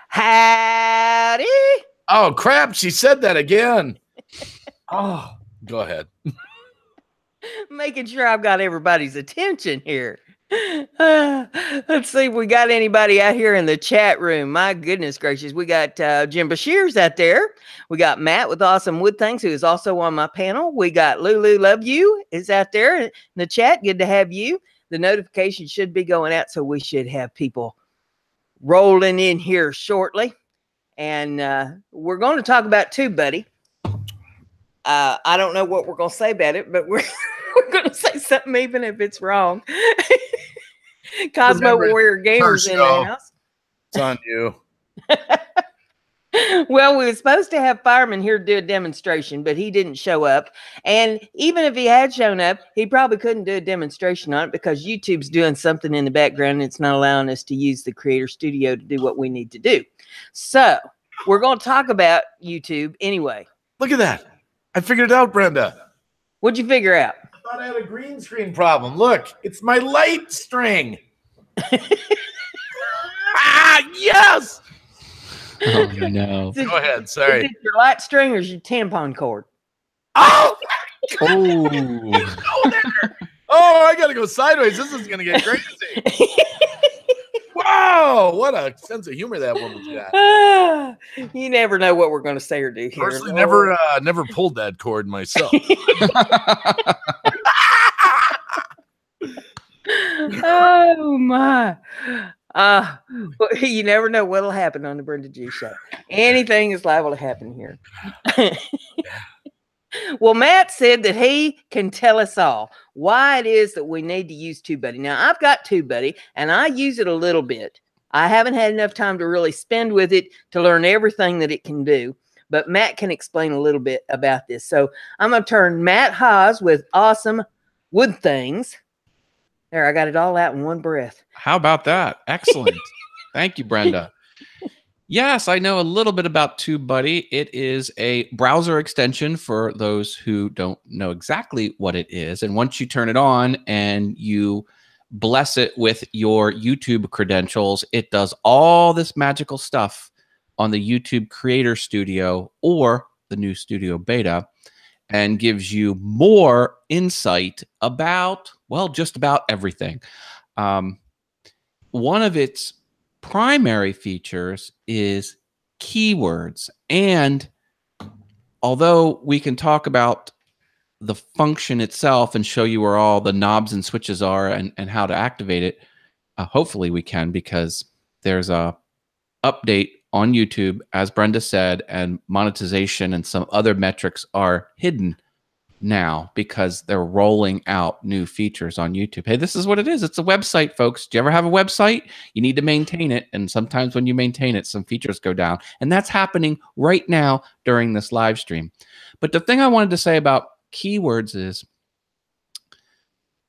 Howdy. Oh, crap. She said that again. Oh, go ahead. Making sure I've got everybody's attention here. Let's see if we got anybody out here in the chat room. My goodness gracious. We got Jim Bashir's out there. We got Matt with Awesome Wood Things, who is also on my panel. We got Lulu Love You is out there in the chat. Good to have you. The notification should be going out, so we should have people rolling in here shortly. And we're going to talk about TubeBuddy. I don't know what we're going to say about it, but we're going to say something even if it's wrong. Cosmo Warrior Gamers in the house. It's on you. Well, we were supposed to have Fireman here to do a demonstration, but he didn't show up. And even if he had shown up, he probably couldn't do a demonstration on it because YouTube's doing something in the background and it's not allowing us to use the Creator Studio to do what we need to do. So we're going to talk about YouTube anyway. Look at that. I figured it out, Brenda. What'd you figure out? I thought I had a green screen problem. Look, it's my light string. Yes. Oh, no. Go ahead. Sorry. Is it your light string or is your tampon cord? Oh! Oh. Oh, I got to go sideways. This is going to get crazy. Wow. What a sense of humor that woman's got. You never know what we're going to say or do here. Personally, never pulled that cord myself. Oh, my. But you never know what'll happen on the Brenda G Show. Anything is liable to happen here. Well, Matt said that he can tell us all why it is that we need to use TubeBuddy. Now, I've got TubeBuddy, and I use it a little bit. I haven't had enough time to really spend with it to learn everything that it can do. But Matt can explain a little bit about this. So I'm going to turn Matt Haas with Awesome Wood Things. There, I got it all out in one breath. How about that? Excellent. Thank you, Brenda. Yes, I know a little bit about TubeBuddy. It is a browser extension for those who don't know exactly what it is. And once you turn it on and you bless it with your YouTube credentials, it does all this magical stuff on the YouTube Creator Studio or the new Studio Beta and gives you more insight about, well, just about everything. One of its primary features is keywords. And although we can talk about the function itself and show you where all the knobs and switches are and how to activate it, hopefully we can, because there's a update on YouTube, as Brenda said, and monetization and some other metrics are hidden now because they're rolling out new features on YouTube. Hey, this is what it is. It's a website, folks. Do you ever have a website? You need to maintain it. And sometimes when you maintain it, some features go down. And that's happening right now during this live stream. But the thing I wanted to say about keywords is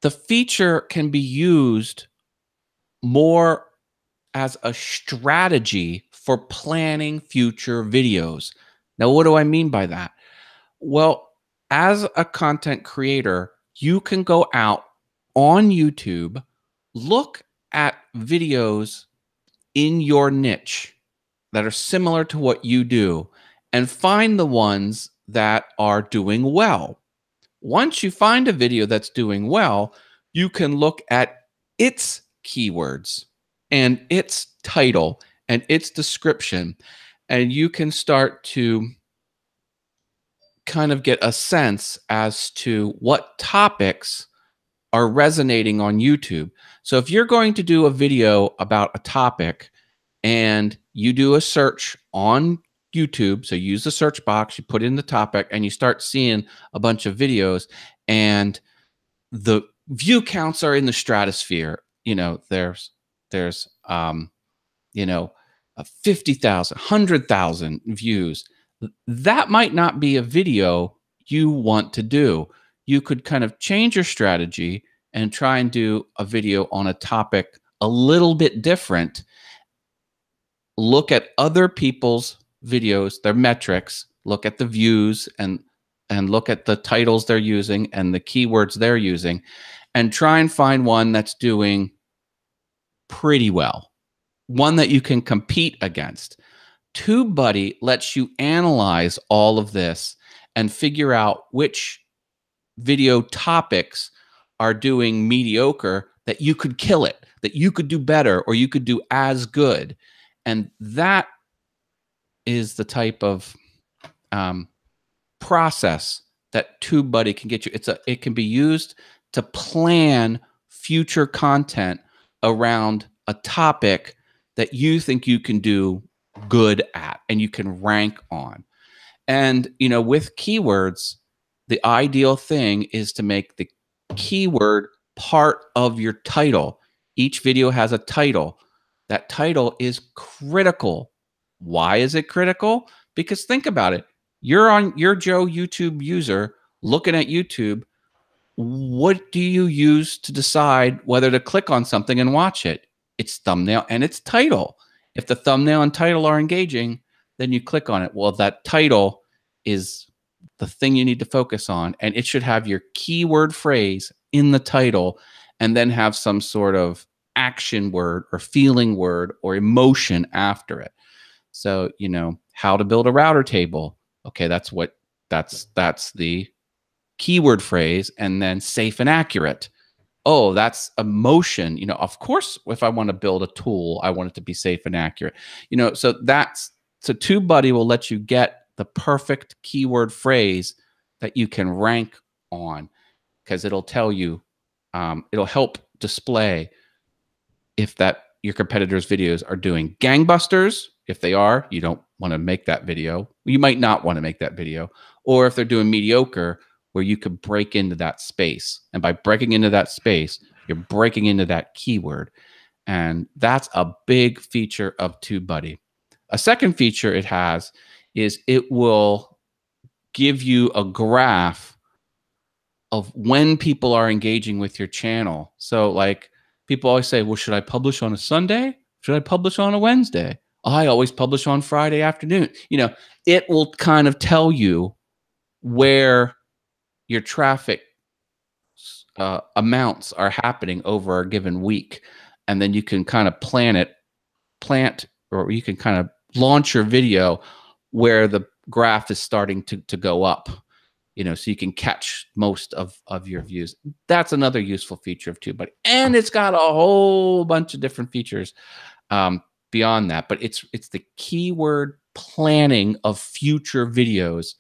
the feature can be used more as a strategy for planning future videos. Now, what do I mean by that? Well, as a content creator, you can go out on YouTube, look at videos in your niche that are similar to what you do, and find the ones that are doing well. Once you find a video that's doing well, you can look at its keywords and its title and its description, and you can start to kind of get a sense as to what topics are resonating on YouTube. So if you're going to do a video about a topic and you do a search on YouTube, so use the search box, you put in the topic, and you start seeing a bunch of videos, and the view counts are in the stratosphere. You know, there's 50,000, 100,000 views. That might not be a video you want to do. You could kind of change your strategy and try and do a video on a topic a little bit different. Look at other people's videos, their metrics, look at the views and look at the titles they're using and the keywords they're using, and try and find one that's doing pretty well. one that you can compete against. TubeBuddy lets you analyze all of this and figure out which video topics are doing mediocre, that you could kill it, that you could do better, or you could do as good. And that is the type of process that TubeBuddy can get you. It can be used to plan future content around a topic that you think you can do good at and you can rank on. And, with keywords, the ideal thing is to make the keyword part of your title. Each video has a title. That title is critical. Why is it critical? Because think about it. You're Joe YouTube user looking at YouTube. What do you use to decide whether to click on something and watch it? It's thumbnail and it's title. If the thumbnail and title are engaging, then you click on it. Well, that title is the thing you need to focus on, and it should have your keyword phrase in the title and then have some sort of action word or feeling word or emotion after it. So, how to build a router table. Okay, that's the keyword phrase, and then safe and accurate. Oh, that's emotion. Of course, if I want to build a tool, I want it to be safe and accurate. So TubeBuddy will let you get the perfect keyword phrase that you can rank on, because it'll tell you, it'll help display if your competitors' videos are doing gangbusters. If they are, you don't want to make that video. You might not want to make that video. Or if they're doing mediocre, where you could break into that space. And by breaking into that space, you're breaking into that keyword. And that's a big feature of TubeBuddy. A second feature it has is it will give you a graph of when people are engaging with your channel. So like people always say, well, should I publish on a Sunday? Should I publish on a Wednesday? I always publish on Friday afternoon. It will kind of tell you where your traffic amounts are happening over a given week. And then you can kind of or you can kind of launch your video where the graph is starting to go up, so you can catch most of your views. That's another useful feature of TubeBuddy. And it's got a whole bunch of different features beyond that. But it's the keyword planning of future videos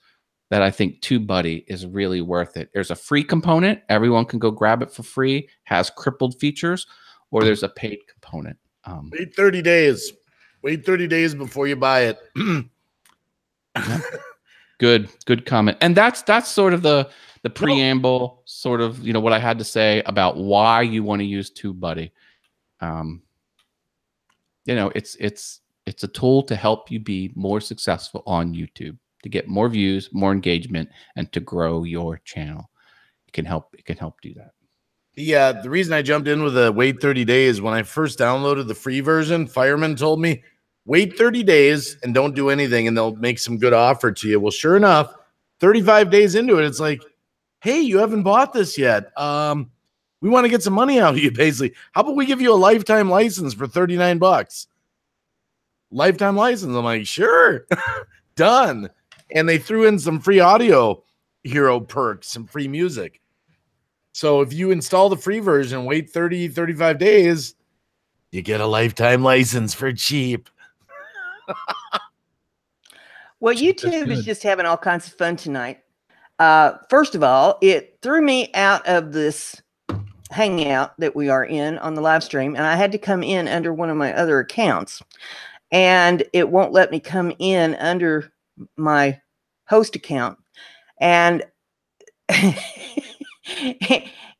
that I think TubeBuddy is really worth it. There's a free component. Everyone can go grab it for free. Has crippled features. Or there's a paid component. Wait 30 days. Wait 30 days before you buy it. Good comment. And that's sort of the preamble, sort of, what I had to say about why you want to use TubeBuddy. It's a tool to help you be more successful on YouTube, to get more views, more engagement, and to grow your channel. It can help do that. Yeah, the reason I jumped in with a wait 30 days, when I first downloaded the free version, Fireman told me, wait 30 days and don't do anything, and they'll make some good offer to you. Well, sure enough, 35 days into it, it's like, hey, you haven't bought this yet. We want to get some money out of you, basically. How about we give you a lifetime license for $39? Lifetime license. I'm like, sure, done. And they threw in some free audio hero perks, some free music. So if you install the free version, wait 35 days, you get a lifetime license for cheap. Well, YouTube is just having all kinds of fun tonight. First of all, it threw me out of this hangout that we are in on the live stream, and I had to come in under one of my other accounts, and it won't let me come in under my host account. And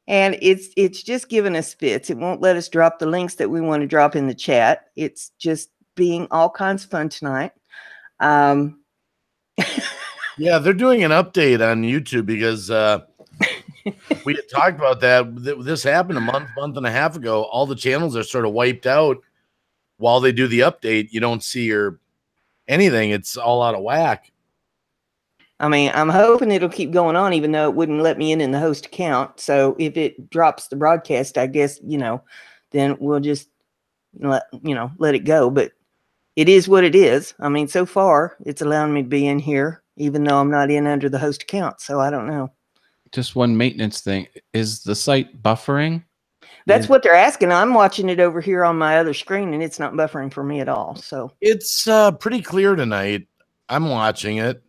and it's just giving us fits. It won't let us drop the links that we want to drop in the chat. It's just being all kinds of fun tonight. Yeah, they're doing an update on YouTube because we had talked about that. This happened a month and a half ago. All the channels are sort of wiped out while they do the update. You don't see anything. It's all out of whack. I mean, I'm hoping it'll keep going on, even though it wouldn't let me in the host account. So if it drops the broadcast, I guess, then we'll just let it go. But it is what it is. I mean, so far it's allowing me to be in here, even though I'm not in under the host account. So I don't know. Just one maintenance thing. Is the site buffering? That's what they're asking. I'm watching it over here on my other screen, and it's not buffering for me at all. So it's pretty clear tonight. I'm watching it.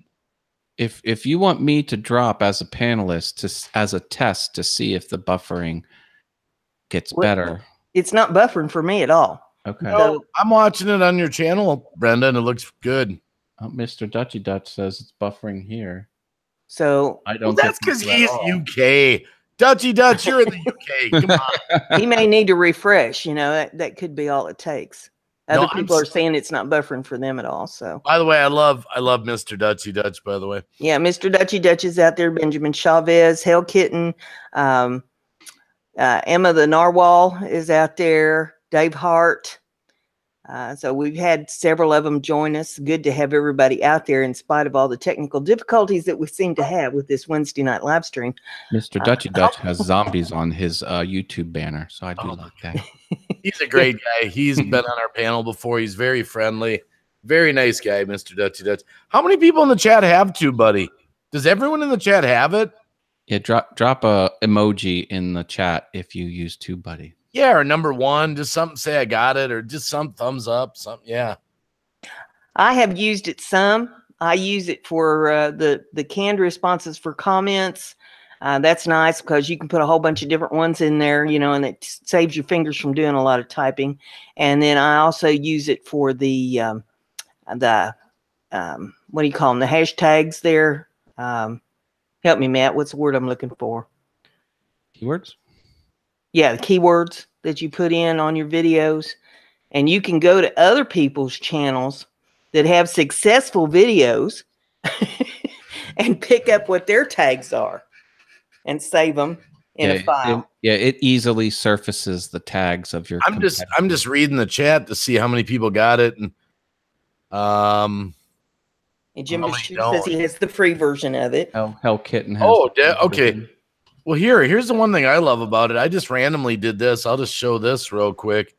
If you want me to drop as a panelist as a test to see if the buffering gets better, it's not buffering for me at all. Okay. No, so, I'm watching it on your channel, Brenda, and it looks good. Mr. Dutchy Dutch says it's buffering here. So I don't. Well, that's because he's UK. Dutchy Dutch, you're in the UK. Come on. He may need to refresh. That could be all it takes. Other people are saying it's not buffering for them at all. So, by the way, I love Mr. Dutchy Dutch. By the way, yeah, Mr. Dutchy Dutch is out there. Benjamin Chavez, Hell Kitten, Emma the Narwhal is out there. Dave Hart. So we've had several of them join us. Good to have everybody out there in spite of all the technical difficulties that we seem to have with this Wednesday night live stream. Mr. Dutchy Dutch has zombies on his YouTube banner, so I do like that. He's a great guy. He's been on our panel before. He's very friendly. Very nice guy, Mr. Dutchy Dutch. How many people in the chat have TubeBuddy? Does everyone in the chat have it? Yeah, drop a emoji in the chat if you use TubeBuddy. Yeah, or number one, just something, say I got it, or just some thumbs up, something. Yeah. I have used it some. I use it for the canned responses for comments. That's nice because you can put a whole bunch of different ones in there, and it saves your fingers from doing a lot of typing. And then I also use it for the what do you call them? The hashtags there. Help me, Matt. What's the word I'm looking for? Keywords? Yeah, the keywords that you put in on your videos. And you can go to other people's channels that have successful videos and pick up what their tags are and save them in a file. It easily surfaces the tags of your I'm just reading the chat to see how many people got it. And Jim Bashir says he has the free version of it. Hell Kitten has okay. Well, here's the one thing I love about it. I just randomly did this. I'll just show this real quick.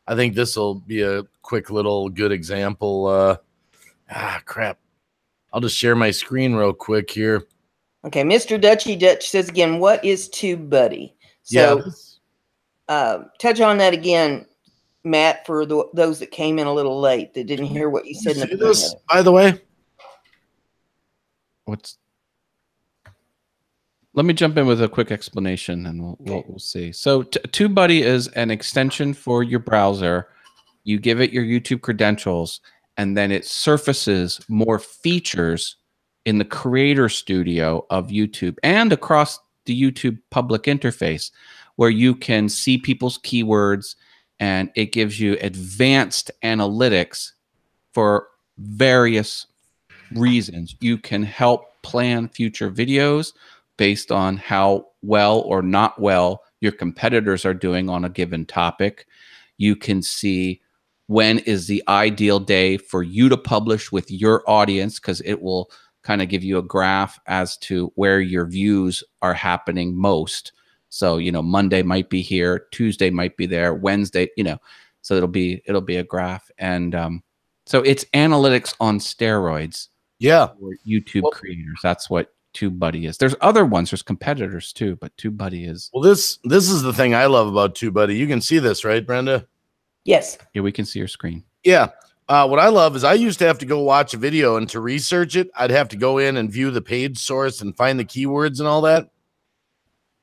I think this will be a quick little good example. Crap. I'll just share my screen real quick here. Okay, Mr. Dutchy Dutch says again, what is TubeBuddy? So touch on that again, Matt, for those that came in a little late that didn't hear what you said in the beginning. By the way, let me jump in with a quick explanation, and we'll see. So TubeBuddy is an extension for your browser. You give it your YouTube credentials, and then it surfaces more features in the creator studio of YouTube and across the YouTube public interface, where you can see people's keywords, and it gives you advanced analytics for various reasons. You can help plan future videos based on how well or not well your competitors are doing on a given topic. You can see when is the ideal day for you to publish with your audience, because it will kind of give you a graph as to where your views are happening most. So, Monday might be here, Tuesday might be there, Wednesday, so it'll be a graph. And so it's analytics on steroids. Yeah. For YouTube creators. That's what TubeBuddy is. There's other ones, there's competitors too, but TubeBuddy is. Well, this is the thing I love about TubeBuddy. You can see this, right, Brenda? Yes. Yeah, we can see your screen. Yeah. What I love is I used to have to go watch a video, and to research it, I'd have to go in and view the page source and find the keywords and all that.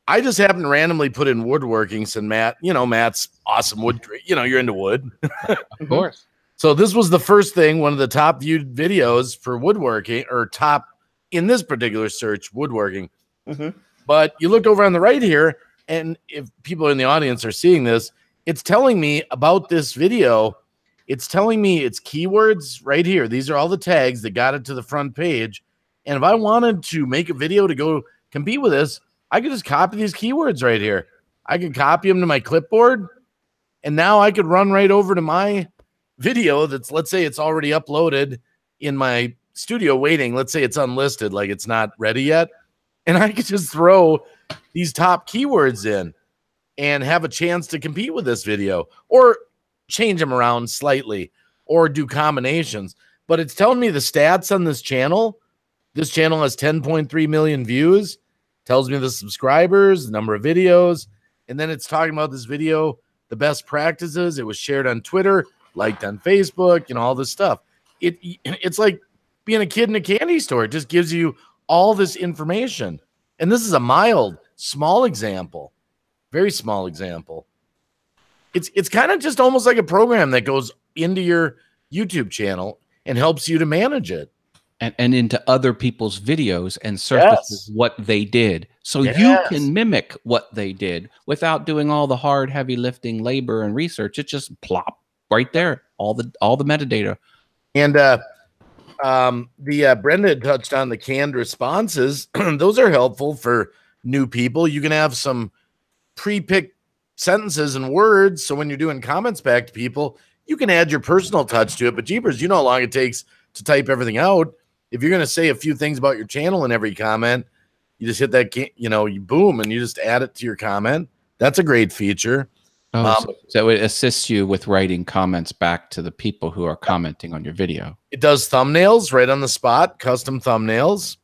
I just happened to randomly put in woodworking, and Matt's awesome wood. You're into wood. Of course. So this was the first thing, one of the top viewed videos for woodworking, or top in this particular search, woodworking. Mm-hmm. But you look over on the right here, and if people in the audience are seeing this, it's telling me about this video. It's telling me its keywords right here. These are all the tags that got it to the front page. And if I wanted to make a video to go compete with this, I could just copy these keywords right here. I could copy them to my clipboard, and now I could run right over to my video that's, let's say it's already uploaded in my studio waiting. Let's say it's unlisted, like it's not ready yet. And I could just throw these top keywords in and have a chance to compete with this video. Or change them around slightly or do combinations. But it's telling me the stats on this channel. This channel has 10.3 million views, tells me the subscribers, the number of videos, and then it's talking about this video, the best practices. It was shared on Twitter, liked on Facebook, all this stuff. It's like being a kid in a candy store. It just gives you all this information. And this is a mild, small example, very small example. It's kind of just almost like a program that goes into your YouTube channel and helps you to manage it. And into other people's videos and surfaces what they did. So you can mimic what they did without doing all the hard, heavy lifting, labor, and research. It just plop right there, all the metadata. And Brenda had touched on the canned responses. Those are helpful for new people. You can have some pre-picked sentences and words, so when you're doing comments back to people, you can add your personal touch to it. But jeepers, you know how long it takes to type everything out. If you're going to say a few things about your channel in every comment, you just hit that, you boom, and you just add it to your comment. That's a great feature. So it assists you with writing comments back to the people who are commenting on your video. It does thumbnails right on the spot, custom thumbnails.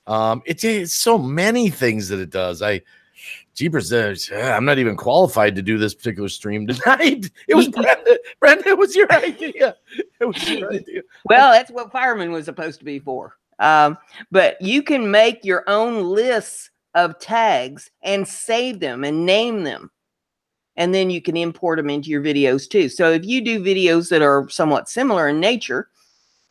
It's so many things that it does. Jeepers, I'm not even qualified to do this particular stream tonight. It was Brenda. Brenda, it was your idea. It was your idea. Well, that's what Fireman was supposed to be for. But you can make your own lists of tags and save them and name them. And then you can import them into your videos too. So if you do videos that are somewhat similar in nature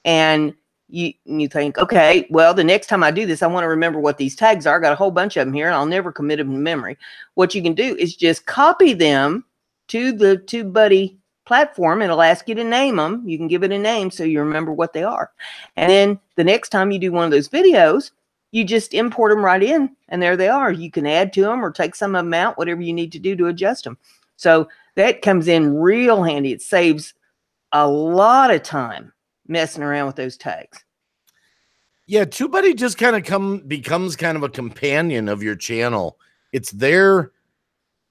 and you think, okay, well, the next time I do this, I want to remember what these tags are. I got a whole bunch of them here and I'll never commit them to memory. What you can do is just copy them to the TubeBuddy platform. It'll ask you to name them. You can give it a name so you remember what they are. And then the next time you do one of those videos, you just import them right in and there they are. You can add to them or take some of them out, whatever you need to do to adjust them. So that comes in real handy. It saves a lot of time messing around with those tags. Yeah, TubeBuddy just kind of becomes kind of a companion of your channel. It's there,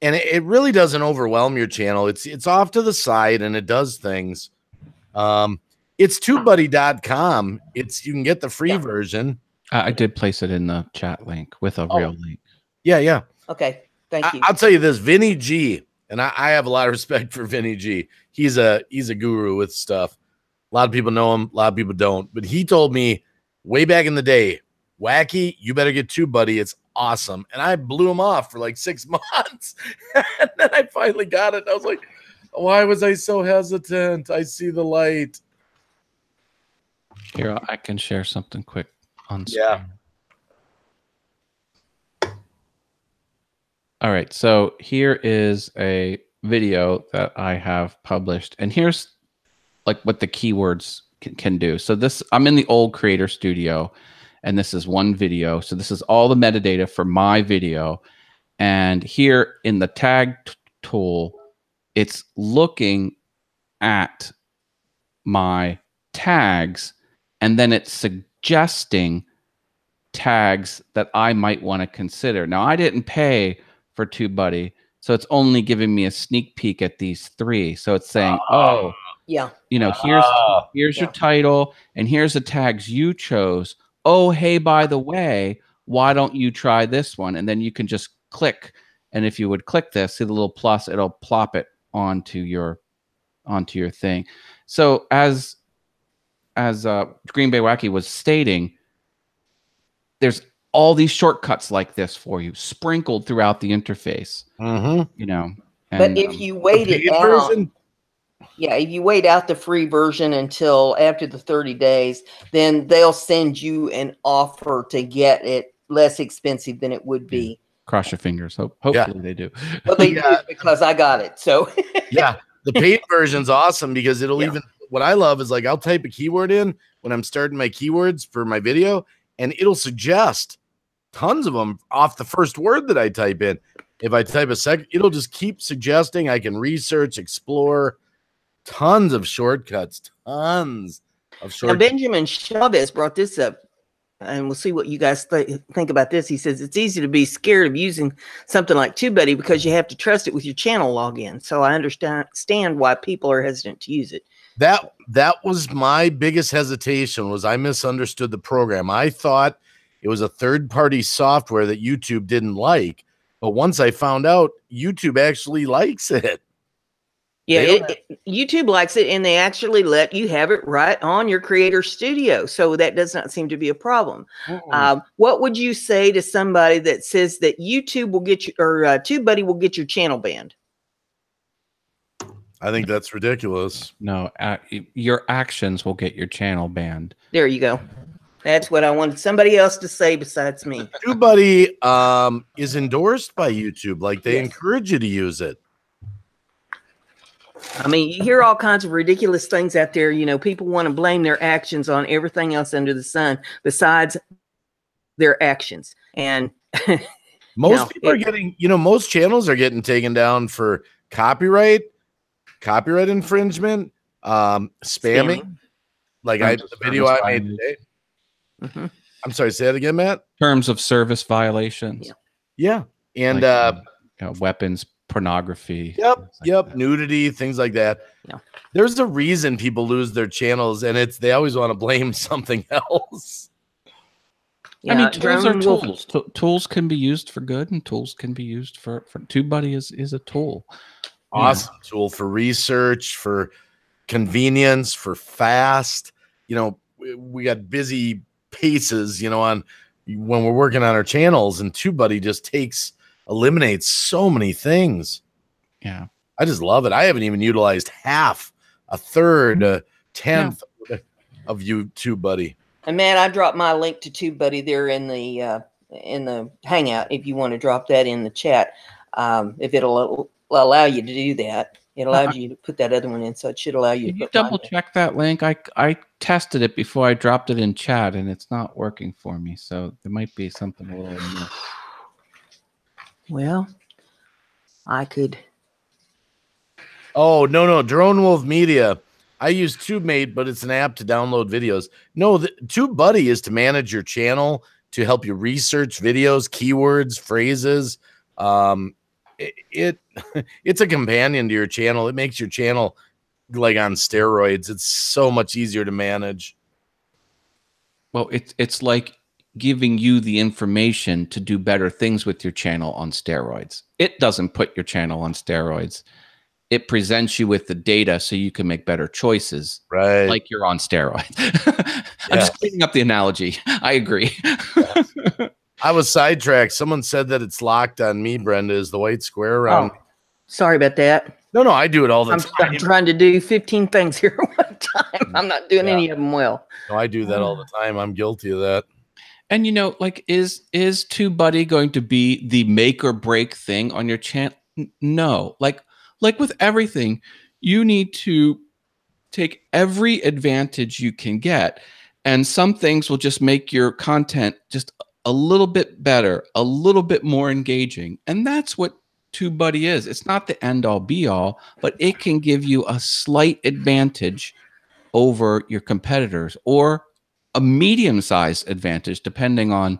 and it really doesn't overwhelm your channel. It's off to the side, and it does things. It's TubeBuddy.com. You can get the free version. I did place it in the chat link with a real link. Yeah. Okay, thank you. I'll tell you this, Vinny G, and I have a lot of respect for Vinny G. He's a guru with stuff. A lot of people know him, a lot of people don't. But he told me way back in the day, Wacky, you better get TubeBuddy. It's awesome. And I blew him off for like 6 months. And then I finally got it. I was like, why was I so hesitant? I see the light. Here, I can share something quick on screen. Yeah. All right. So here is a video that I have published. And here's like what the keywords can do. So I'm in the old Creator Studio, and this is one video. So this is all the metadata for my video. And here in the tag tool, it's looking at my tags, and then it's suggesting tags that I might want to consider. Now, I didn't pay for TubeBuddy, so it's only giving me a sneak peek at these 3. So it's saying, oh, yeah, here's your title, and here's the tags you chose. Oh, hey, by the way, why don't you try this one? And then you can just click, and if you would click this, see the little plus, it'll plop it onto your thing. So as Greenbaywacky was stating, there's all these shortcuts like this for you, sprinkled throughout the interface. Mm-hmm. But if you wait it out, if you wait out the free version until after the 30 days, then they'll send you an offer to get it less expensive than it would be. Cross your fingers. Hopefully they do. Well, they do because I got it. So yeah, the paid version's awesome because it'll even. What I love is like I'll type a keyword in when I'm starting my keywords for my video, and it'll suggest tons of them off the first word that I type in. If I type a second, it'll just keep suggesting. I can research, explore. Tons of shortcuts. Tons of shortcuts. Now, Benjamin Chavez brought this up and we'll see what you guys think about this. He says it's easy to be scared of using something like TubeBuddy because you have to trust it with your channel login. So I understand why people are hesitant to use it. That was my biggest hesitation, was I misunderstood the program. I thought it was a third-party software that YouTube didn't like. But once I found out, YouTube actually likes it. Yeah, YouTube likes it, and they actually let you have it right on your Creator Studio. So that does not seem to be a problem. What would you say to somebody that says that YouTube will get you, or TubeBuddy will get your channel banned? I think that's ridiculous. No, your actions will get your channel banned. There you go. That's what I wanted somebody else to say besides me. TubeBuddy is endorsed by YouTube. Like, they encourage you to use it. I mean, you hear all kinds of ridiculous things out there. You know, people want to blame their actions on everything else under the sun besides their actions. And most people are getting, most channels are getting taken down for copyright infringement, spamming. Like the video I made today. I'm sorry, say that again, Matt. Terms of service violations. Yeah. And like, weapons, pornography. Yep. Nudity, things like that. Yeah. There's a reason people lose their channels, and they always want to blame something else. Yeah, I mean, tools are tools. Tools can be used for good, and tools can be used for TubeBuddy is a tool. Awesome tool for research, for convenience, for fast. We got busy paces, on when we're working on our channels, and TubeBuddy just eliminates so many things. Yeah. I just love it. I haven't even utilized half, a third, a tenth of TubeBuddy. And Matt, I dropped my link to TubeBuddy there in the Hangout. If you want to drop that in the chat, if it'll allow you to do that, it allows you to put that other one in, so it should allow you. Can you double check that link? I tested it before I dropped it in chat, and it's not working for me. So there might be something a little amiss. Well, I could. Oh, no. Drone Wolf Media. I use TubeMate, but it's an app to download videos. No, TubeBuddy is to manage your channel, to help you research videos, keywords, phrases. It's a companion to your channel. It makes your channel like on steroids. It's so much easier to manage. Well, it's like giving you the information to do better things with your channel on steroids. It doesn't put your channel on steroids. It presents you with the data so you can make better choices. Right. Like you're on steroids. I'm just cleaning up the analogy. I agree. I was sidetracked. Someone said that it's locked on me, Brenda, is the white square around. Oh, sorry about that. No, I do it all the time. I'm trying to do 15 things here at one time. I'm not doing any of them well. No, I do that all the time. I'm guilty of that. And like, is TubeBuddy going to be the make or break thing on your channel? No. Like with everything, you need to take every advantage you can get. And some things will just make your content just a little bit better, a little bit more engaging. And that's what TubeBuddy is. It's not the end all be all, but it can give you a slight advantage over your competitors, or a medium-sized advantage, depending on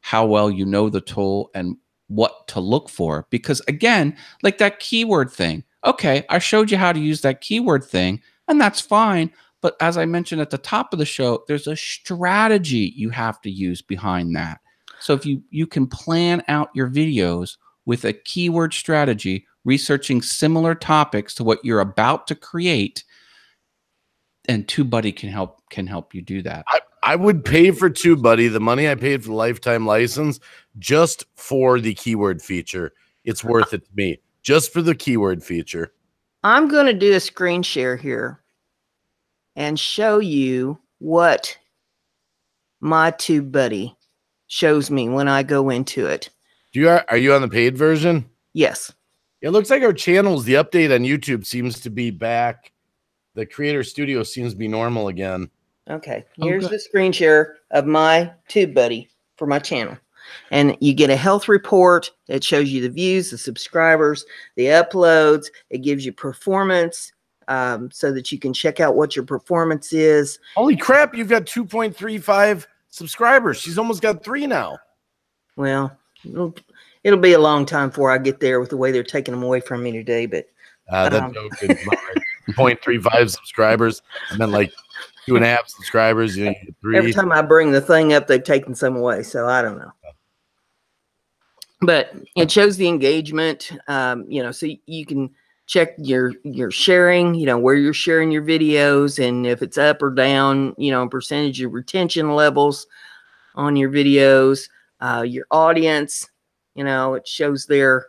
how well you know the tool and what to look for. Because again, like that keyword thing, okay, I showed you how to use that keyword thing, and that's fine. But as I mentioned at the top of the show, there's a strategy you have to use behind that. So if you can plan out your videos with a keyword strategy, researching similar topics to what you're about to create, and TubeBuddy can help you do that. I would pay for TubeBuddy the money I paid for the lifetime license just for the keyword feature. It's worth it to me, just for the keyword feature. I'm going to do a screen share here and show you what my TubeBuddy shows me when I go into it. Are you on the paid version? Yes. It looks like our channels, the update on YouTube seems to be back. The Creator Studio seems to be normal again. Okay, here's the screen share of my TubeBuddy for my channel. And you get a health report that shows you the views, the subscribers, the uploads. It gives you performance so that you can check out what your performance is. Holy crap, you've got 2.35 subscribers. She's almost got 3 now. Well, it'll be a long time before I get there with the way they're taking them away from me today. But That joke is 0.35 subscribers. I meant like 2.5 subscribers. You get 3. every time I bring the thing up, they've taken some away. So I don't know. But it shows the engagement, so you can check your sharing, where you're sharing your videos and if it's up or down, percentage of retention levels on your videos, your audience, it shows their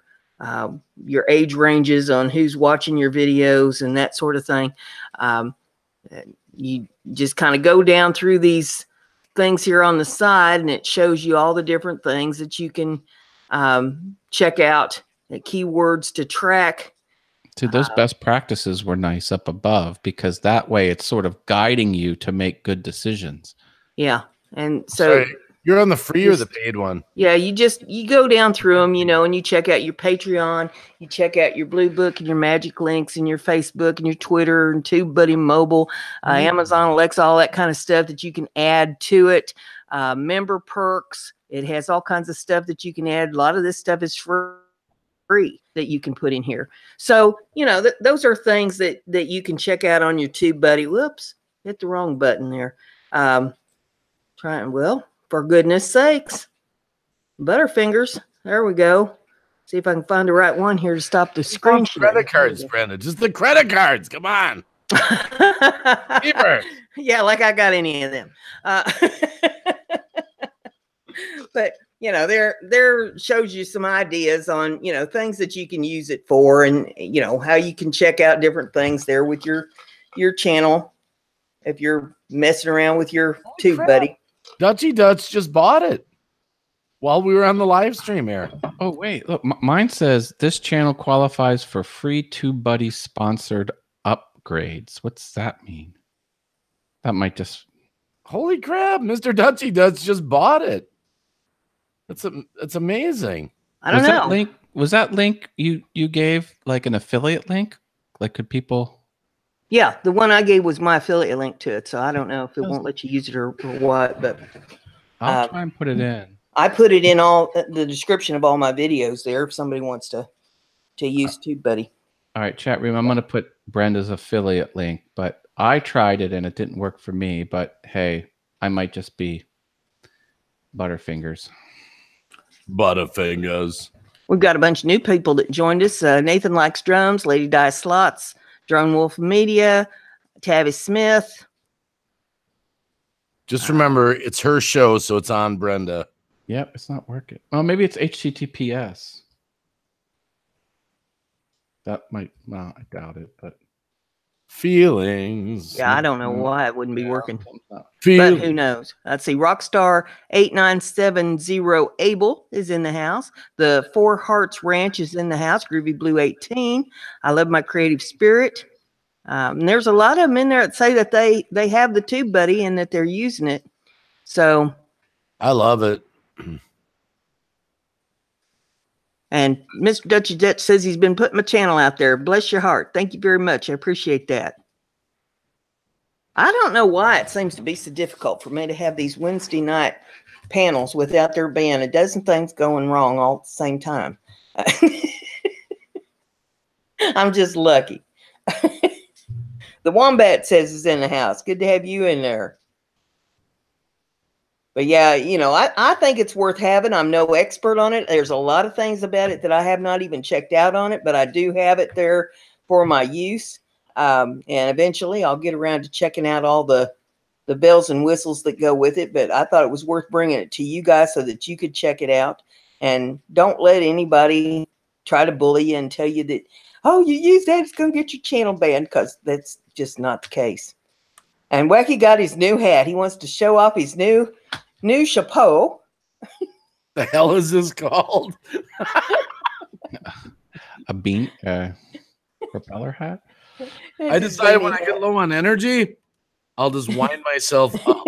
your age ranges on who's watching your videos and that sort of thing. You just kind of go down through these things here on the side and it shows you all the different things that you can check out, the keywords to track. So those best practices were nice up above because that way it's sort of guiding you to make good decisions. Yeah. And so you're on the free or the paid one? Yeah, you go down through them, and you check out your Patreon, you check out your Blue Book and your Magic Links and your Facebook and your Twitter and TubeBuddy Mobile, Amazon Alexa, all that kind of stuff that you can add to it. Member perks. It has all kinds of stuff that you can add. A lot of this stuff is free that you can put in here. So, those are things that you can check out on your TubeBuddy. Whoops, hit the wrong button there. For goodness sakes, Butterfingers. There we go. See if I can find the right one here to stop the screen. Credit cards, Brenda. Just the credit cards. Come on. Yeah, like I got any of them. But there shows you some ideas on things that you can use it for, and how you can check out different things there with your channel if you're messing around with your TubeBuddy. Dutchy Dutch just bought it while we were on the live stream here. Oh, wait. Look, mine says this channel qualifies for free TubeBuddy sponsored upgrades. What's that mean? That might just... Holy crap. Mr. Dutchy Dutch just bought it. That's amazing. I don't know. Was that link you gave like an affiliate link? Like, could people... Yeah, the one I gave was my affiliate link to it, so I don't know if it won't let you use it or what, but I'll try and put it in. I put it in all the description of all my videos there if somebody wants to use TubeBuddy. All right, chat room, I'm going to put Brenda's affiliate link, but I tried it and it didn't work for me, but hey, I might just be Butterfingers. Butterfingers. We've got a bunch of new people that joined us. Nathan Likes Drums, Lady Dice Slots, Drone Wolf Media, Tabby Smith. Just remember, it's her show, so it's on Brenda. Yep, it's not working. Well, maybe it's HTTPS. That might, well, I doubt it, but. Feelings. Yeah, I don't know why it wouldn't be working. But who knows? Let's see. Rockstar 8970 Abel is in the house. The Four Hearts Ranch is in the house. Groovy Blue 18. I love my creative spirit. And there's a lot of them in there that say that they have the TubeBuddy and that they're using it. So I love it. And Mr. Dutchy Dutch says he's been putting my channel out there. Bless your heart. Thank you very much. I appreciate that. I don't know why it seems to be so difficult for me to have these Wednesday night panels without there being a dozen things going wrong all at the same time. I'm just lucky. The Wombat says he's in the house. Good to have you in there. But yeah, I think it's worth having. I'm no expert on it. There's a lot of things about it that I have not even checked out on it, but I do have it there for my use. And eventually I'll get around to checking out all the bells and whistles that go with it. But I thought it was worth bringing it to you guys so that you could check it out. And don't let anybody try to bully you and tell you that, oh, you use that, it's going to get your channel banned, because that's just not the case. And Wacky got his new hat. He wants to show off his new chapeau. The hell is this called? A bean propeller hat? I decided when I get low on energy, I'll just wind myself up.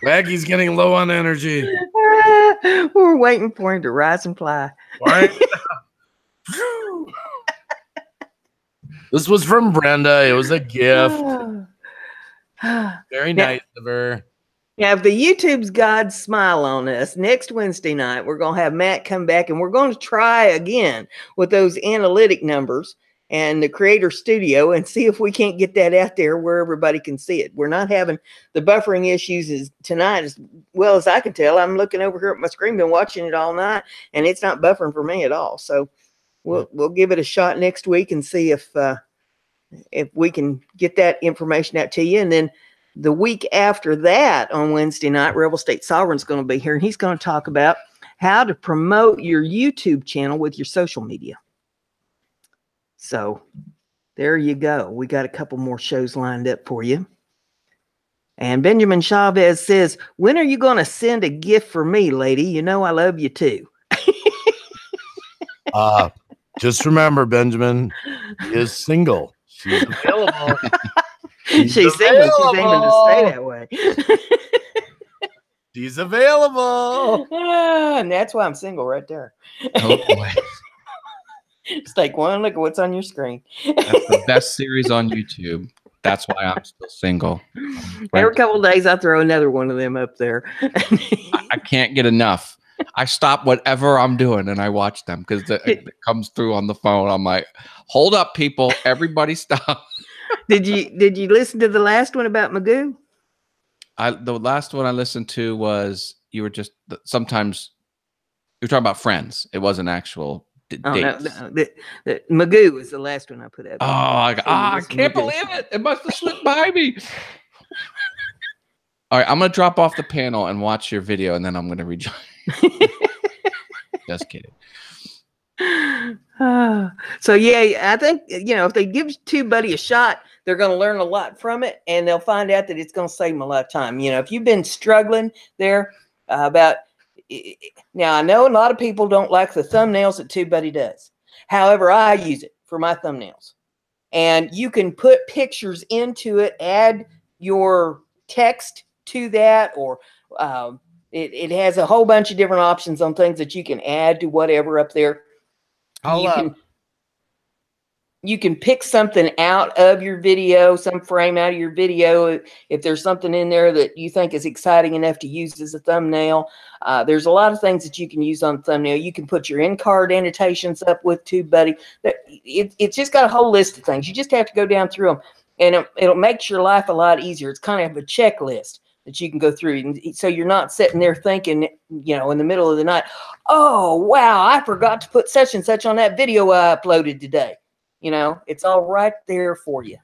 Wacky's getting low on energy. We're waiting for him to rise and fly. Right? This was from Brenda. It was a gift. Very nice of her. Now, if the YouTube's God smile on us, next Wednesday night, we're going to have Matt come back and we're going to try again with those analytic numbers and the Creator Studio and see if we can't get that out there where everybody can see it. We're not having the buffering issues tonight as well as I can tell. I'm looking over here at my screen, been watching it all night, and it's not buffering for me at all. So we'll give it a shot next week and see if we can get that information out to you. And then the week after that, on Wednesday night, Rebel State Sovereign's going to be here, and he's going to talk about how to promote your YouTube channel with your social media. So there you go. We got a couple more shows lined up for you. And Benjamin Chavez says, when are you going to send a gift for me, lady? You know I love you too. Just remember, Benjamin is single. She's available. She's single. She's aiming to stay that way. She's available. And that's why I'm single right there. Oh boy. Just take one look at what's on your screen. That's the best series on YouTube. That's why I'm still single. Every couple of days, I throw another one of them up there. I can't get enough. I stop whatever I'm doing and I watch them because it comes through on the phone. I'm like, hold up, people. Everybody stop. Did you listen to the last one about Magoo? The last one I listened to was sometimes you were talking about Friends. It wasn't actual dates. No. The Magoo was the last one I put up. Oh, I can't believe it. It must have slipped by me. All right, I'm going to drop off the panel and watch your video, and then I'm going to rejoin. Just kidding. So, yeah, I think, if they give TubeBuddy a shot, they're going to learn a lot from it, and they'll find out that it's going to save them a lot of time. If you've been struggling there about... Now, I know a lot of people don't like the thumbnails that TubeBuddy does. However, I use it for my thumbnails. And you can put pictures into it, add your text to that, or it has a whole bunch of different options on things that you can add to whatever up there. You can pick something out of your video, some frame out of your video. If there's something in there that you think is exciting enough to use as a thumbnail, there's a lot of things that you can use on the thumbnail. You can put your in-card annotations up with TubeBuddy. It's just got a whole list of things. You just have to go down through them, and it'll make your life a lot easier. It's kind of a checklist that you can go through. And so you're not sitting there thinking, in the middle of the night, oh, wow, I forgot to put such and such on that video I uploaded today. It's all right there for you.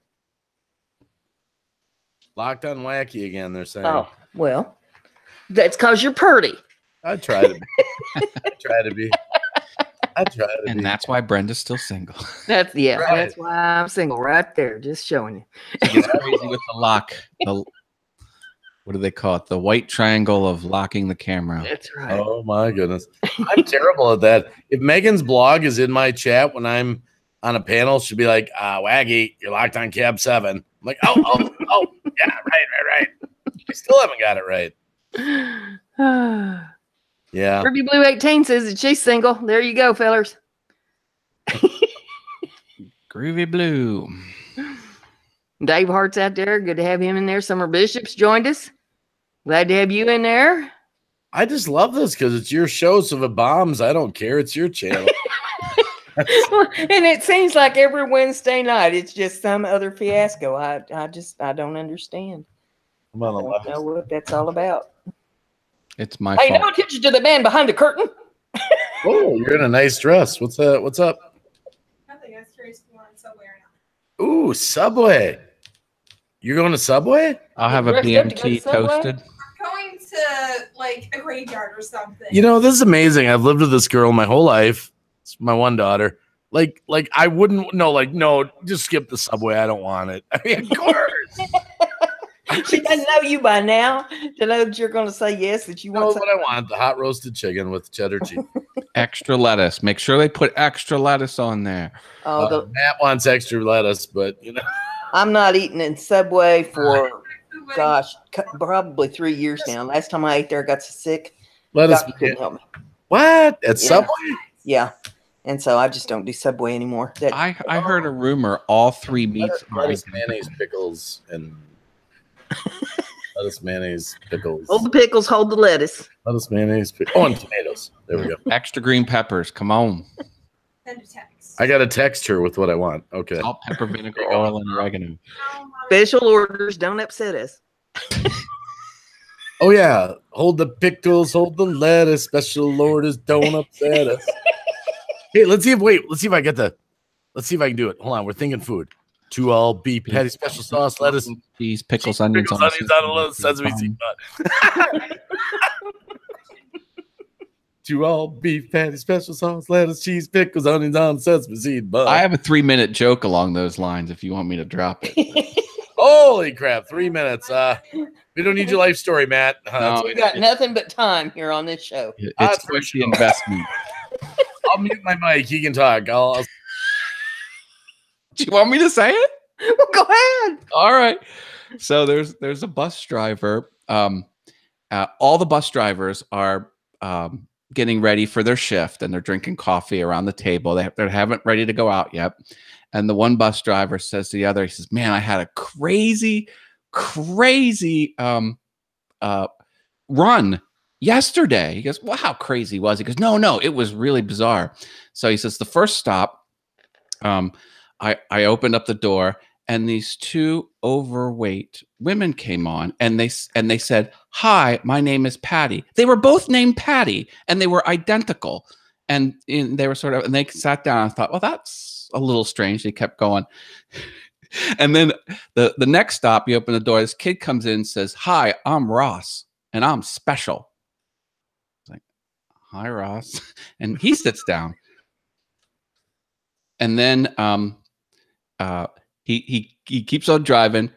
Locked on wacky again, they're saying. Oh, well, that's because you're purty. I try to be. And that's why Brenda's still single. That's why I'm single right there, just showing you. She gets crazy with the lock. What do they call it? The white triangle of locking the camera. That's right. Oh, my goodness. I'm terrible at that. If Megan's blog is in my chat when I'm on a panel, she'll be like, Waggy, you're locked on cab 7. I'm like, oh, yeah, right. I still haven't got it right. Yeah. Ruby Blue 18 says that she's single. There you go, fellers. Groovy Blue. Dave Hart's out there. Good to have him in there. Summer Bishop's joined us. Glad to have you in there. I just love this because it's your show, so if it bombs, I don't care. It's your channel. And it seems like every Wednesday night it's just some other fiasco. I don't understand. I don't know what that's all about. It's my fault. No attention to the man behind the curtain. Oh, you're in a nice dress. What's up? Nothing. I was curious if you wanted Subway or not. Ooh, Subway. You're going to Subway? I'll have a BMT toasted. We're going to like a graveyard or something. This is amazing. I've lived with this girl my whole life. It's my one daughter. Like I wouldn't no, just skip the Subway. I don't want it. I mean, of course. She doesn't know you by now to know that you're going to say yes, that you want what I want, the hot roasted chicken with cheddar cheese. Extra lettuce. Make sure they put extra lettuce on there. Matt wants extra lettuce, but I'm not eating in Subway for probably 3 years now. Last time I ate there, I got so sick. Lettuce couldn't help me. What? At Subway? Yeah. And so I just don't do Subway anymore. I heard a rumor all 3 meats are lettuce, mayonnaise, pickles, and Lettuce, mayonnaise, pickles. Hold the pickles, hold the lettuce. Lettuce, mayonnaise, oh, and tomatoes. There we go. Extra green peppers. Come on. Send a text. I got to text her with what I want. Okay. Salt, pepper, vinegar, oil, and oregano. Special orders, don't upset us. Oh yeah, hold the pickles, hold the lettuce. Special orders, don't upset us. Hey, let's see if I get the. Let's see if I can do it. Hold on, we're thinking food. 2 all beef patty, special sauce, lettuce, cheese, pickles, onions, on a sesame seed bun. 2 all beef patty, special sauce, lettuce, cheese, pickles, onions on sesame seed bun. I have a 3-minute joke along those lines if you want me to drop it. Holy crap, 3 minutes. We don't need your life story, Matt. No, We got nothing but time here on this show. It's quite the investment. I'll mute my mic. He can talk. Do you want me to say it? Well, go ahead. All right. So there's a bus driver. All the bus drivers are getting ready for their shift, and they're drinking coffee around the table. They haven't ready to go out yet. And the one bus driver says to the other, he says, "Man, I had a crazy run yesterday." He goes, "Well, how crazy was it?" He goes, No, it was really bizarre. So he says, the first stop, I opened up the door, and these 2 overweight women came on, and they said, "Hi, my name is Patty." They were both named Patty, and they were identical. And they were and they sat down. I thought, well, that's a little strange. They kept going. And then the next stop, you open the door, this kid comes in and says, "Hi, I'm Ross, and I'm special." It's like, "Hi, Ross." And he sits down. And then he keeps on driving.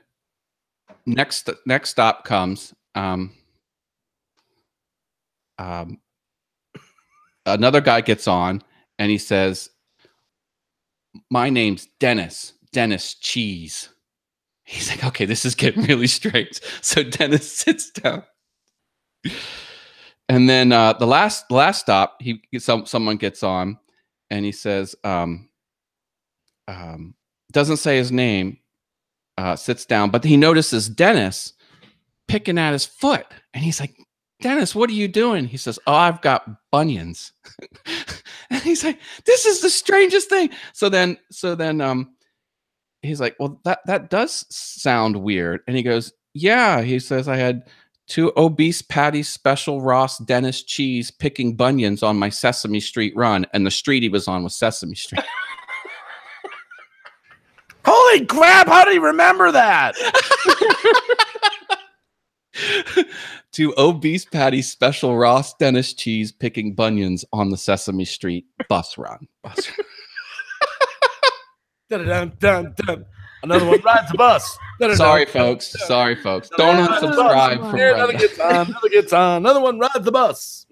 Next stop comes. Another guy gets on, and he says, "My name's Dennis Cheese." He's like, "Okay, this is getting really strange." So Dennis sits down. And then the last stop, someone gets on, and he says, doesn't say his name, sits down, but he notices Dennis picking at his foot. And he's like, "Dennis, what are you doing?" He says, "Oh, I've got bunions." And he's like, "This is the strangest thing." So then he's like, "Well, that does sound weird." And he goes, "Yeah." He says, "I had 2 obese patties, special Ross Dennis cheese, picking bunions on my Sesame Street run." And the street he was on was Sesame Street. Holy crap! How do you remember that? 2 obese patties, special Ross Dennis cheese, picking bunions on the Sesame Street bus run. Dun, dun, dun, dun. Another one rides the bus. Dun, dun, Sorry, dun, folks. dun, dun. Sorry, folks. Don't unsubscribe from Another Brenda. gets on. Another gets on. Another one rides the bus.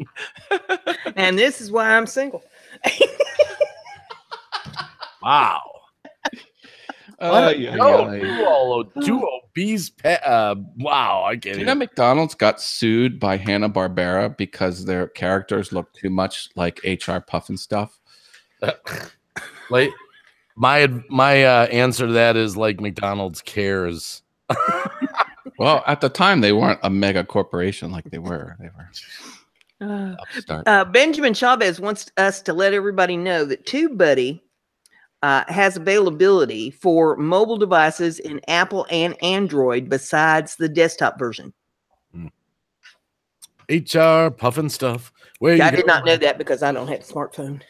And this is why I'm single. Wow. Two obese wow, I can't Do you know McDonald's got sued by Hanna-Barbera because their characters look too much like HR Puffin stuff? Like my answer to that is like McDonald's cares. Well, at the time they weren't a mega corporation like they were. They were upstart. Benjamin Chavez wants us to let everybody know that TubeBuddy has availability for mobile devices in Apple and Android besides the desktop version. HR Puffin stuff. I did not know that because I don't have a smartphone.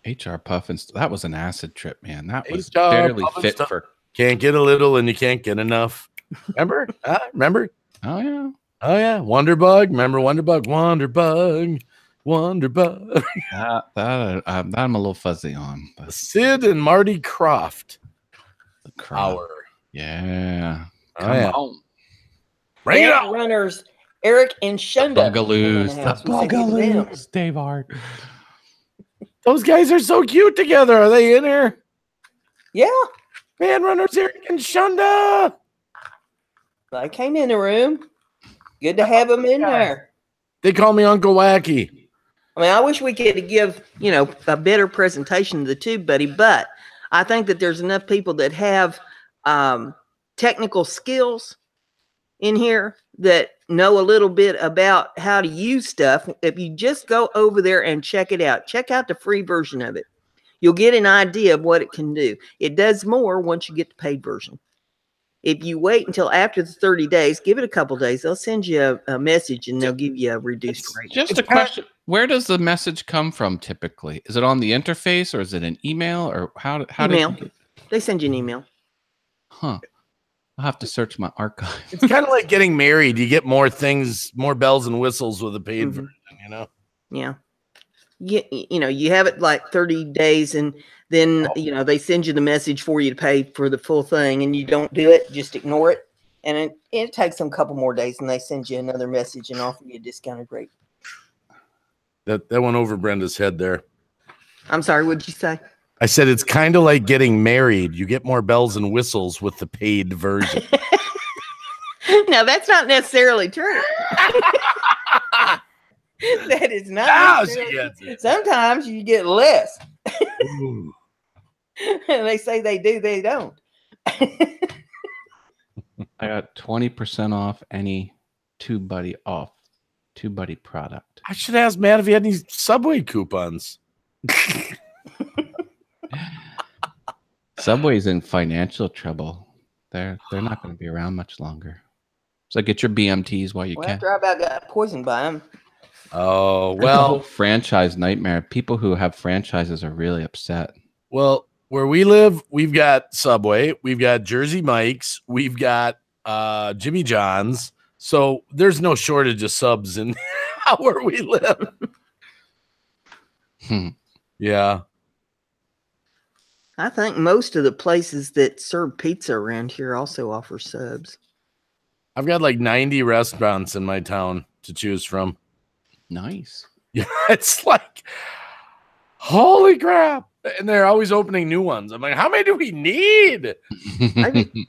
HR Puffin, that was an acid trip, man. That was HR barely Puffin fit stuff. for. Can't get a little and you can't get enough. Remember? Remember? Oh yeah. Oh yeah. Wonderbug. Remember Wonderbug? Wonderbug. That I'm a little fuzzy on. But. Sid and Marty Croft. The Hour. Yeah. Come on. Bring it on. Runners Eric and Shunda. Bugaloos. Dave Hart. Those guys are so cute together. Are they in here? Yeah. Man Runners Eric and Shunda. I came in the room. Good to have them in there. They call me Uncle Wacky. I mean, I wish we could give, a better presentation of the TubeBuddy, but I think that there's enough people that have technical skills in here that know a little bit about how to use stuff, if you just go over there and check it out, check out the free version of it. You'll get an idea of what it can do. It does more once you get the paid version. If you wait until after the 30 days, give it a couple days, they'll send you a message and they'll give you a reduced rate. Just a question. Where does the message come from typically? Is it on the interface or is it an email or how Email. They send you an email. Huh. I'll have to search my archive. It's kind of like getting married. You get more things, more bells and whistles with a paid version, you know? Yeah. You know, you have it like 30 days and then, you know, they send you the message for you to pay for the full thing and you don't do it, just ignore it. And it takes them a couple more days and they send you another message and offer you a discounted rate. That went over Brenda's head there. I'm sorry, what'd you say? I said it's kind of like getting married. You get more bells and whistles with the paid version. No, that's not necessarily true. That is not. Sometimes you get less. They say they do, they don't. I got 20% off any TubeBuddy product. I should ask Matt if he had any Subway coupons. Subway's in financial trouble. They're not going to be around much longer. So get your BMTs while you can. After I about got poisoned by them. Oh, well. Franchise nightmare. People who have franchises are really upset. Well, where we live, we've got Subway, we've got Jersey Mike's, we've got Jimmy John's. So there's no shortage of subs in where we live. Yeah. I think most of the places that serve pizza around here also offer subs. I've got like 90 restaurants in my town to choose from. Nice. Yeah, it's like, holy crap. And they're always opening new ones. I'm like, how many do we need?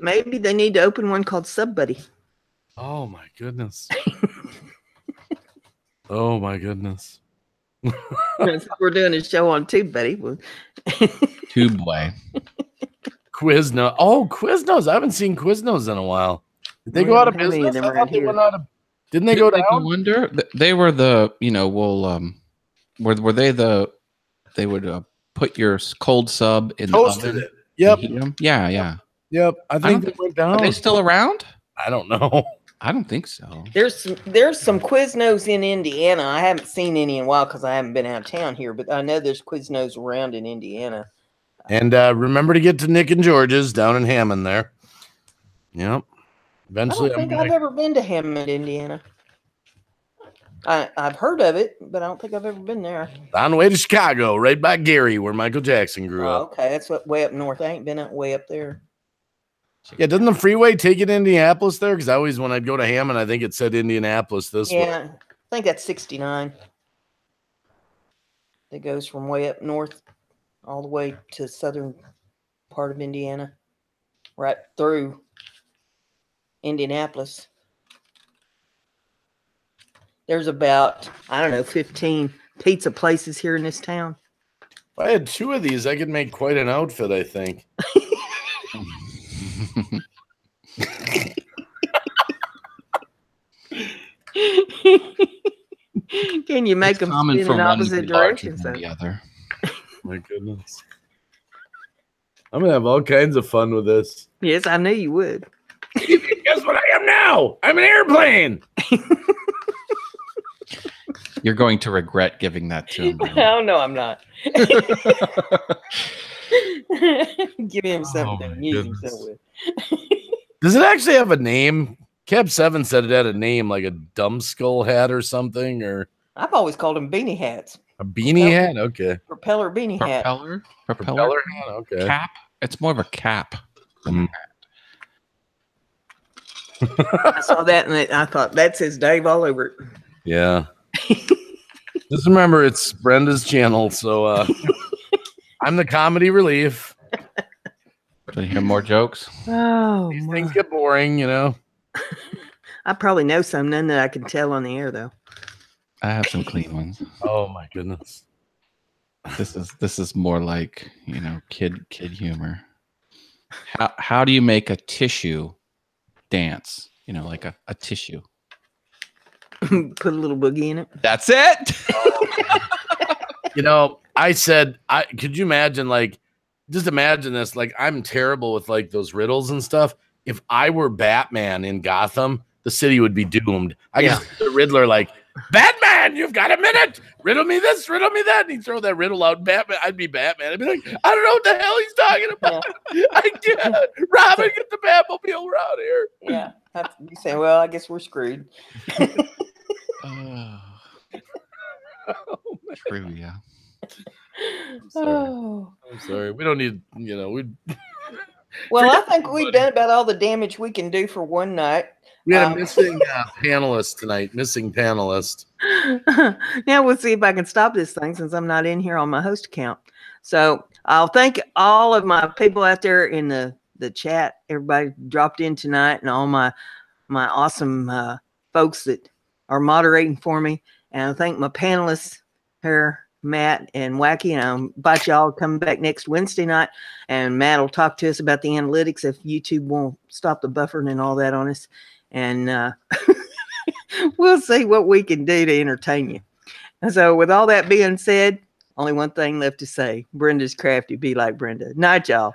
Maybe they need to open one called TubeBuddy. Oh, my goodness. Oh, my goodness. We're doing a show on TubeBuddy. TubeWay. Quiznos. Oh, Quiznos. I haven't seen Quiznos in a while. Did they go out of business? I thought they went out of, didn't they go down? I wonder. They were the, you know, were they the, they would put your cold sub in Toasted the oven. It. Yep. Yeah. Yep. I think they went down. Are they still around? I don't know. I don't think so. There's some Quiznos in Indiana. I haven't seen any in a while because I haven't been out of town here, but I know there's Quiznos around in Indiana. And remember to get to Nick and George's down in Hammond there. Yep. Eventually, I don't think I've ever been to Hammond, Indiana. I've heard of it, but I don't think I've ever been there. On the way to Chicago, right by Gary, where Michael Jackson grew up. Okay, that's what way up north. I ain't been way up there. Yeah, doesn't the freeway take it to Indianapolis there? Because I always, when I'd go to Hammond, I think it said Indianapolis this way. Yeah, I think that's 69. It goes from way up north all the way to southern part of Indiana, right through Indianapolis. There's about, I don't know, 15 pizza places here in this town. If I had 2 of these, I could make quite an outfit, I think. Can you make them spin in opposite directions? The other. My goodness. I'm going to have all kinds of fun with this. Yes, I knew you would. Guess what I am now? I'm an airplane. You're going to regret giving that to him. Oh, no, I'm not. Give him something to use himself with. Does it actually have a name? Cab 7 said it had a name, like a dumb skull hat or something, or I've always called them beanie hats. A beanie hat? Okay. Propeller beanie hat. Propeller hat? Okay. Cap? It's more of a cap than a hat. I saw that and I thought, that says Dave all over it. Yeah. Just remember, it's Brenda's channel, so I'm the comedy relief. Do you hear more jokes? Oh, these things get boring, you know. I probably know some, none that I can tell on the air, though. I have some clean ones. Oh my goodness. This is more like, you know, kid humor. How do you make a tissue dance you know, like a tissue. Put a little boogie in it. That's it. You know, I said, could you imagine, like, just imagine this, like, I'm terrible with like those riddles and stuff. If I were Batman in Gotham, the city would be doomed. I guess the Riddler, like, Batman, you've got a minute. Riddle me this, riddle me that. And he'd throw that riddle out. Batman, I'd be Batman. I'd be like, I don't know what the hell he's talking about. I can't. Robin, get the Batmobile around here. Yeah. You say, well, I guess we're screwed. Trivia. I'm sorry. We don't need, you know, Well, I think we've done about all the damage we can do for one night. We had a missing panelist tonight. Missing panelist. Now we'll see if I can stop this thing since I'm not in here on my host account. So I'll thank all of my people out there in the chat. Everybody dropped in tonight, and all my awesome folks that are moderating for me. And I thank my panelists here, Matt and Wacky. And I'll invite y'all to come back next Wednesday night. And Matt will talk to us about the analytics if YouTube won't stop the buffering and all that on us. And we'll see what we can do to entertain you. And so with all that being said, only one thing left to say. Brenda's crafty. Be like Brenda. Night, y'all.